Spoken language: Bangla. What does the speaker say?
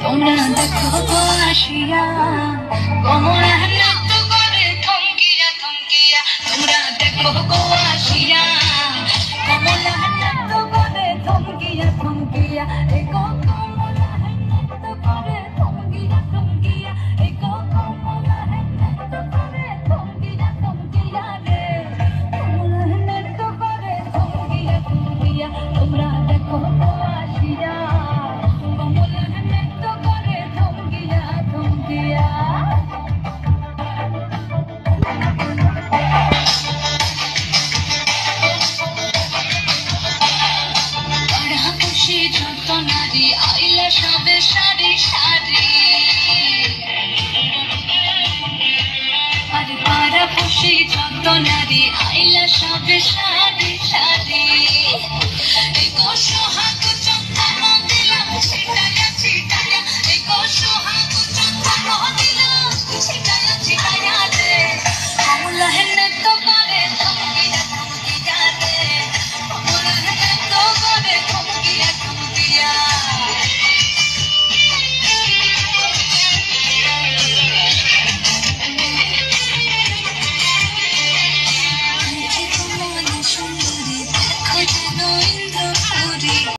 তোমরা দেখো গো আসিয়া কমলা নৃত্য করে থমকিয়া থমকিয়া। তোমরা দেখো গো আসিয়া কমলা নৃত্য করে থমকিয়া থমকিয়া। এগো কমলা নৃত্য করে থমকিয়া থমকিয়া। এগো কমলা নৃত্য করে থমকিয়া থমকিয়া রে। কমলা নৃত্য করে থমকিয়া থমকিয়া। তোমরা দেখো গো আসিয়া কমলা নৃত্য করে থমকিয়া থমকিয়া। পাড়া খুশি যত নারী আইলা সবে সারি সারি। আরে পাড়া খুশি যত নারী আইলা সবে সারি সারি।